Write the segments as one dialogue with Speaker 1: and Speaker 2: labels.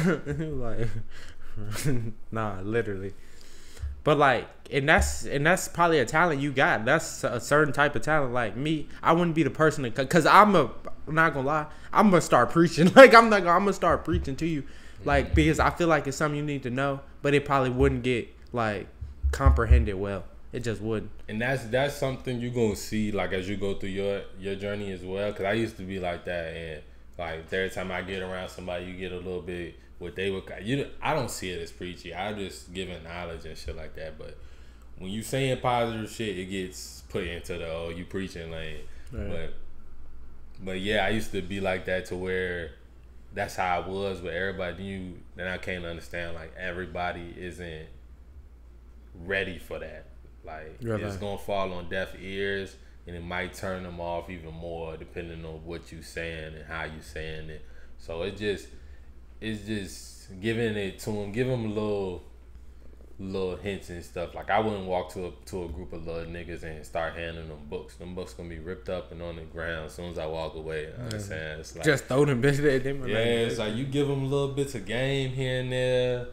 Speaker 1: Like, nah, literally. But like, and that's probably a talent you got. That's a certain type of talent. Like me, I wouldn't be the person to, cause I'm not gonna lie, I'm gonna start preaching. Like I'm gonna start preaching to you, like because I feel like it's something you need to know, but it probably wouldn't get like comprehended well. It just wouldn't.
Speaker 2: And that's something you're gonna see like as you go through your journey as well. Cause I used to be like that, and like every time I get around somebody, you get a little bit what they would. I don't see it as preachy. I just giving knowledge and shit like that. But when you saying positive shit, it gets put into the you preaching lane. Right. But yeah, I used to be like that to where that's how I was with everybody. Then I came to understand like everybody isn't ready for that. Like it's gonna fall on deaf ears, and it might turn them off even more depending on what you saying and how you saying it. So it's just giving it to them, give them little hints and stuff. Like I wouldn't walk to a group of little niggas and start handing them books. Them books gonna be ripped up and on the ground as soon as I walk away. You know what I'm saying? It's like,
Speaker 1: just throw them bitches at them.
Speaker 2: Yeah, it's like you give them little bits of game here and there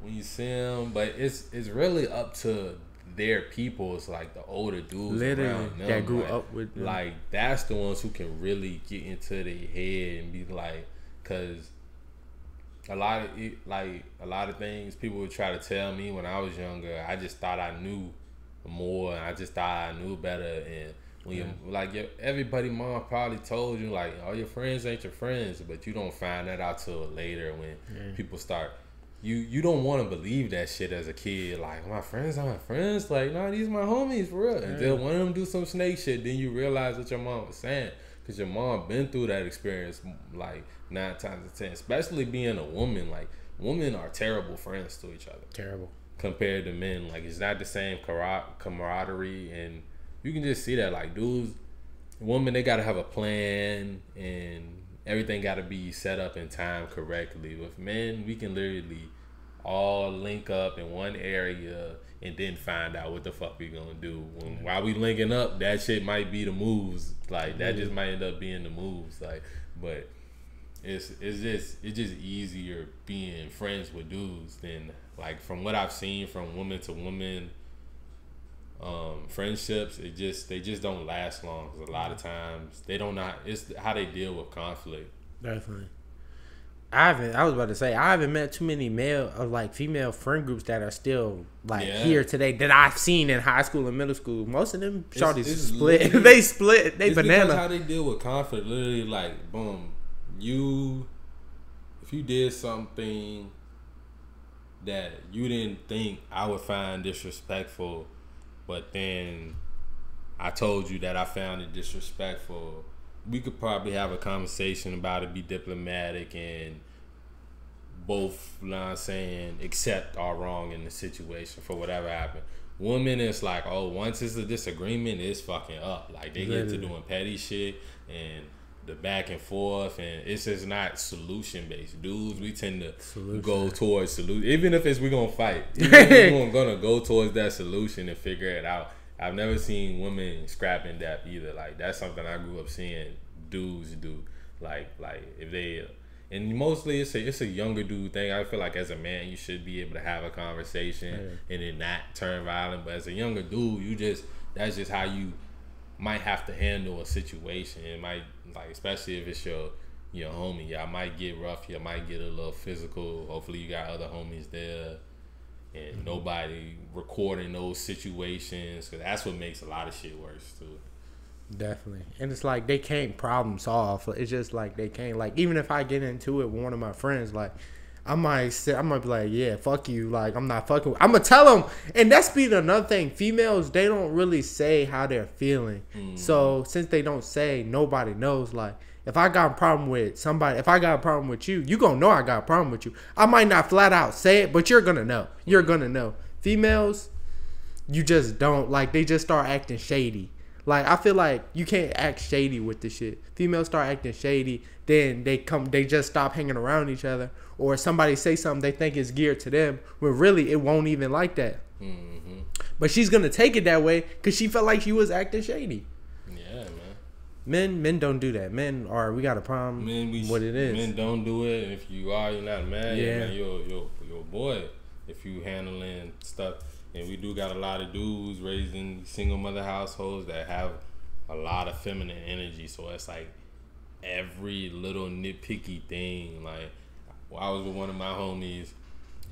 Speaker 2: when you see them, but it's really up to their people. It's like the older dudes around them
Speaker 1: that grew up with them.
Speaker 2: Like that's the ones who can really get into their head and be like, cause a lot of things people would try to tell me when I was younger, I just thought I knew more, and I just thought I knew better. And when you like everybody mom probably told you like all your friends ain't your friends, but you don't find that out till later when people start. You don't want to believe that shit as a kid. Like, my friends are my friends. Like, nah, these my homies for real. And then one of them do some snake shit, then you realize what your mom was saying. Because your mom been through that experience like 9 times out of 10. Especially being a woman. Like, women are terrible friends to each other.
Speaker 1: Terrible.
Speaker 2: Compared to men. Like, it's not the same camaraderie. And you can just see that. Like, dudes, women, they got to have a plan. And everything got to be set up in time correctly. With men, we can literally all link up in one area and then find out what the fuck we gonna do. While we linking up, that shit might be the moves. Like that just might end up being the moves. Like, but it's just easier being friends with dudes than like from what I've seen from woman to woman friendships. They just don't last long because a lot of times they don't know. It's how they deal with conflict.
Speaker 1: Definitely. I was about to say I haven't met too many female friend groups that are still here today that I've seen in high school and middle school. Most of them shorties split. They split. They banana.
Speaker 2: Because how they deal with conflict. Literally, like boom, if you did something that you didn't think I would find disrespectful, but then I told you that I found it disrespectful, we could probably have a conversation about it, be diplomatic, and both, you know what I'm saying, accept our wrong in the situation for whatever happened. Women, it's like, oh, once it's a disagreement, it's fucking up. Like, they get to doing petty shit and the back and forth, and it's just not solution-based. Dudes, we tend to go towards solution. Even if we're going to fight, we're going to go towards that solution and figure it out. I've never seen women scrap in depth either. Like, that's something I grew up seeing dudes do. Like if they, and mostly it's a younger dude thing. I feel like as a man, you should be able to have a conversation and then not turn violent. But as a younger dude, that's just how you might have to handle a situation. It might, like, especially if it's your homie. Y'all might get rough. You might get a little physical. Hopefully you got other homies there. And nobody recording those situations, because that's what makes a lot of shit worse too.
Speaker 1: Definitely. And it's like they can't problem solve. It's just like they can't, like, even if I get into it with one of my friends, like I might be like, yeah, fuck you, like I'm not fucking I'm gonna tell them. And that's been another thing. Females, they don't really say how they're feeling. So since they don't say, nobody knows. Like, if I got a problem with somebody, if I got a problem with you, you gonna know I got a problem with you. I might not flat out say it, but you're gonna know. You're gonna know. Females, you just don't, like, they just start acting shady. Like, I feel like you can't act shady with this shit. Females start acting shady, then they just stop hanging around each other. Or somebody say something they think is geared to them, when really it won't even like that. But she's gonna take it that way because she felt like she was acting shady.
Speaker 2: Yeah, man.
Speaker 1: Men don't do that. Men are, we got a problem. What it is.
Speaker 2: Men don't do it. And if you are, you're not mad.
Speaker 1: Yeah.
Speaker 2: Man, you're a boy. If you handling stuff, and we do got a lot of dudes raised in single mother households that have a lot of feminine energy. So it's like every little nitpicky thing. Like, I was with one of my homies.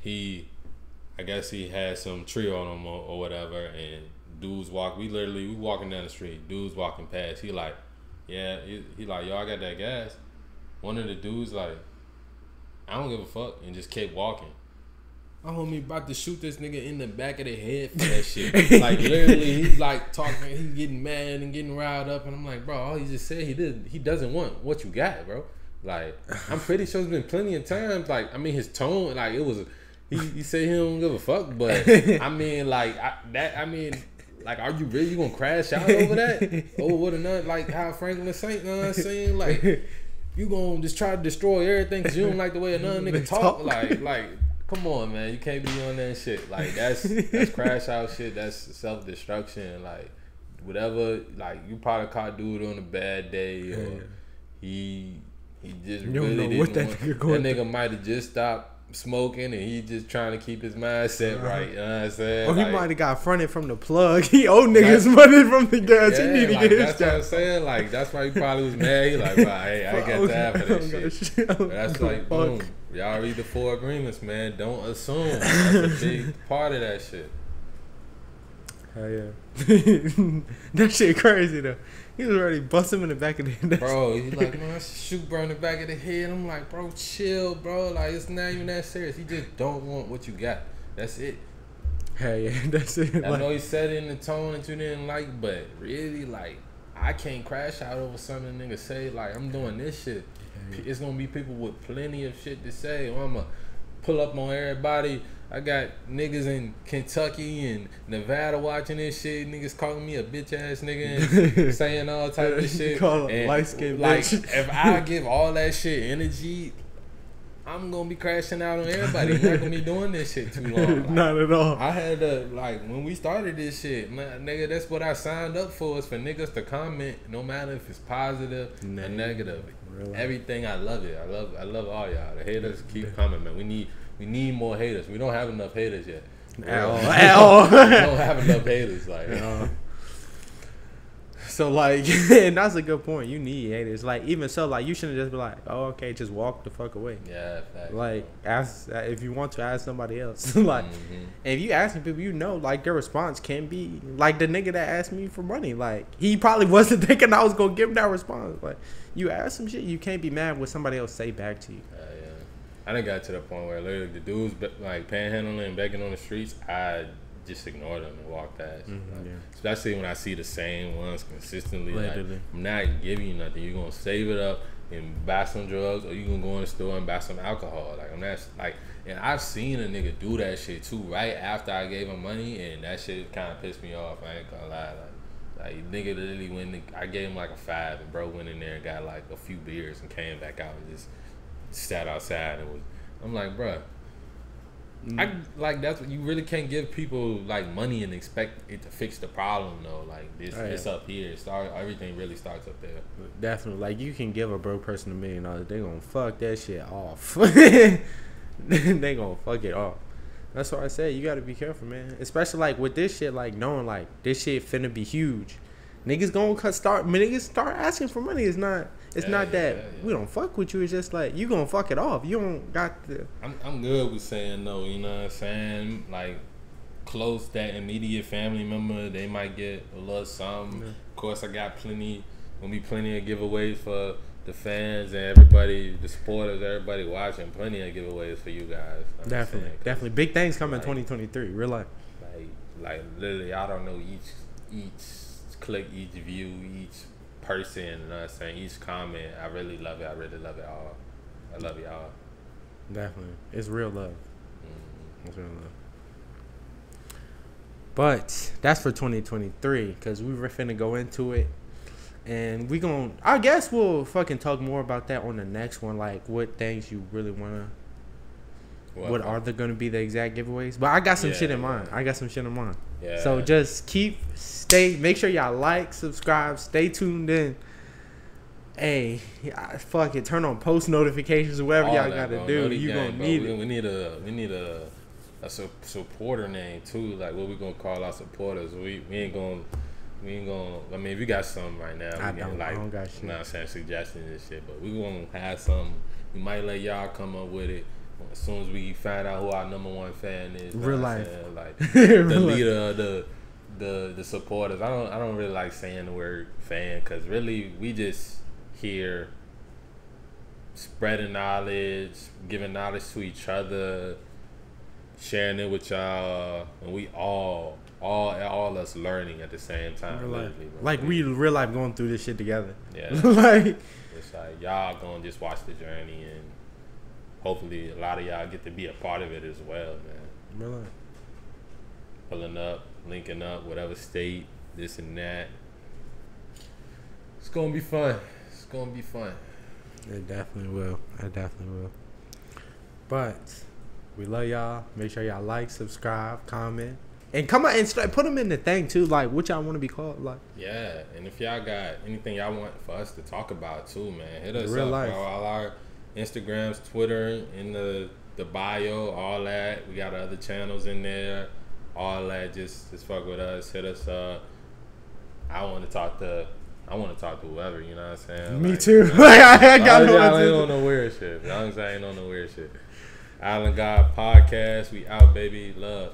Speaker 2: I guess he had some tree on him or whatever, and dudes we walking down the street, dudes walking past, he like, yeah, he like, yo, I got that gas. One of the dudes like, I don't give a fuck, and just kept walking. My homie about to shoot this nigga in the back of the head for that shit. Like, literally, he's like talking, he's getting mad and getting riled up, and I'm like, bro, all he just said, he doesn't want what you got, bro. Like, I'm pretty sure there's been plenty of times, like, I mean, his tone, like, it was, he said he don't give a fuck, but, I mean, like, like, are you really gonna crash out over that? Over what another, like, how Franklin Saint, you know what I'm saying? Like, you gonna just try to destroy everything because you don't like the way another nigga talk? Like, come on, man, you can't be doing that shit. Like, that's crash out shit, that's self-destruction, like, whatever, like, you probably caught dude on a bad day, or he just
Speaker 1: you
Speaker 2: really
Speaker 1: don't know what
Speaker 2: didn't
Speaker 1: that nigga
Speaker 2: might have just stopped smoking and he just trying to keep his mindset right. You know what I'm saying?
Speaker 1: Or he might have got fronted from the plug. He owed niggas money from the gas.
Speaker 2: Yeah,
Speaker 1: he need to
Speaker 2: like,
Speaker 1: get his
Speaker 2: that's what I'm saying. Like, that's why he probably was mad. He like, bro, hey, I got time for this shit. That's like, boom. Y'all read the 4 agreements, man. Don't assume. That's a big part of that shit.
Speaker 1: Hell yeah. That shit crazy though. He was already busting him in the back of the head.
Speaker 2: Bro, he's like, man, I shoot bro in the back of the head. I'm like, bro, chill, bro. Like, it's not even that serious. He just don't want what you got. That's it.
Speaker 1: Hell yeah, that's it.
Speaker 2: I know he said it in the tone that you didn't like, but really, like, I can't crash out over something niggas say. Like, I'm doing this shit. It's gonna be people with plenty of shit to say. Or I'm gonna pull up on everybody. I got niggas in Kentucky and Nevada watching this shit. Niggas calling me a bitch ass nigga and saying all type of shit.
Speaker 1: Call a light skin
Speaker 2: like,
Speaker 1: bitch.
Speaker 2: if I give all that shit energy, I'm gonna be crashing out on everybody. I'm not gonna be doing this shit too long. Like,
Speaker 1: not at all.
Speaker 2: I had to, like, when we started this shit, man, nigga, that's what I signed up for, is for niggas to comment, no matter if it's positive or negative. Really? Everything, I love it. I love all y'all. The haters keep coming, man. We need more haters. We don't have enough haters yet.
Speaker 1: At all.
Speaker 2: We don't have enough haters. Like,
Speaker 1: so, like, and that's a good point. You need haters. Like, even so, like, you shouldn't just be like, oh, okay, just walk the fuck away.
Speaker 2: Yeah, facts.
Speaker 1: Like, ask if you want to ask somebody else. Like, if you asking people, you know, like, their response can be like the nigga that asked me for money. Like, he probably wasn't thinking I was gonna give him that response. Like, you ask some shit, you can't be mad when somebody else say back to you.
Speaker 2: I done got to the point where literally the dudes like panhandling and begging on the streets, I just ignore them and walk past. Especially when I see the same ones consistently. Like, I'm not giving you nothing. You're gonna save it up and buy some drugs, or you gonna go in the store and buy some alcohol. Like, I'm not like, and I've seen a nigga do that shit too right after I gave him money, and that shit kind of pissed me off. I ain't gonna lie. Like nigga literally went. I gave him like a 5, and bro went in there and got like a few beers and came back out and just sat outside and was. I'm like, bruh, I like, that's what you really can't give people like money and expect it to fix the problem though. Like, this, it's up here. Everything really starts up there.
Speaker 1: Definitely. Like, you can give a broke person $1 million, they gonna fuck that shit off. They gonna fuck it off. That's why I say you gotta be careful, man. Especially like with this shit, like knowing like this shit finna be huge. Niggas gonna start asking for money. It's not that we don't fuck with you. It's just like you gonna fuck it off. You don't got the. I'm
Speaker 2: good with saying no. You know what I'm saying? Like, close, that immediate family member, they might get a little something. Of course, I got plenty of giveaways for the fans and everybody, the supporters, everybody watching. Plenty of giveaways for you guys.
Speaker 1: Definitely. Big things coming in 2023. Real life.
Speaker 2: Like literally, I don't know each click, each view, each person, you know what I'm saying, each comment. I really love it. I really love it all. I love y'all.
Speaker 1: Definitely. It's real love. It's real love. But that's for 2023, because we were finna go into it. And I guess we'll fucking talk more about that on the next one. Like, what things you really wanna. What are there gonna be the exact giveaways? But I got some shit in mind. Yeah. So just make sure y'all like, subscribe, stay tuned in. Hey, fuck it. Turn on post notifications, whatever y'all gotta do. You gonna need it.
Speaker 2: We need a supporter name too. Like what we gonna call our supporters? We ain't gonna. I mean, if you got something right now,
Speaker 1: I don't got shit.
Speaker 2: I'm not saying suggesting this shit, but we gonna have something. We might let y'all come up with it as soon as we find out who our #1 fan is.
Speaker 1: Real life,
Speaker 2: like the leader of the supporters. I don't really like saying the word fan because really we just here spreading knowledge, giving knowledge to each other, sharing it with y'all, and we all us learning at the same time.
Speaker 1: Like we real life going through this shit together.
Speaker 2: Yeah.
Speaker 1: Like
Speaker 2: it's like y'all gonna just watch the journey, and hopefully a lot of y'all get to be a part of it as well, man.
Speaker 1: Real life.
Speaker 2: Pulling up, linking up, whatever state, this and that. It's gonna be fun. It's gonna be fun.
Speaker 1: It definitely will. But we love y'all. Make sure y'all like, subscribe, comment, and come on and put them in the thing too. Like what y'all want to be called. Like
Speaker 2: yeah, and if y'all got anything y'all want for us to talk about too, man, hit us
Speaker 1: real
Speaker 2: up.
Speaker 1: Life.
Speaker 2: Bro. All our Instagrams, Twitter, in the bio, all that. We got other channels in there. All that, just fuck with us, hit us up. I want to talk to whoever, you know what I'm saying?
Speaker 1: Me too. Like I got no
Speaker 2: I ain't on no weird shit. I ain't on no weird shit. Island God Podcast, we out, baby. Love.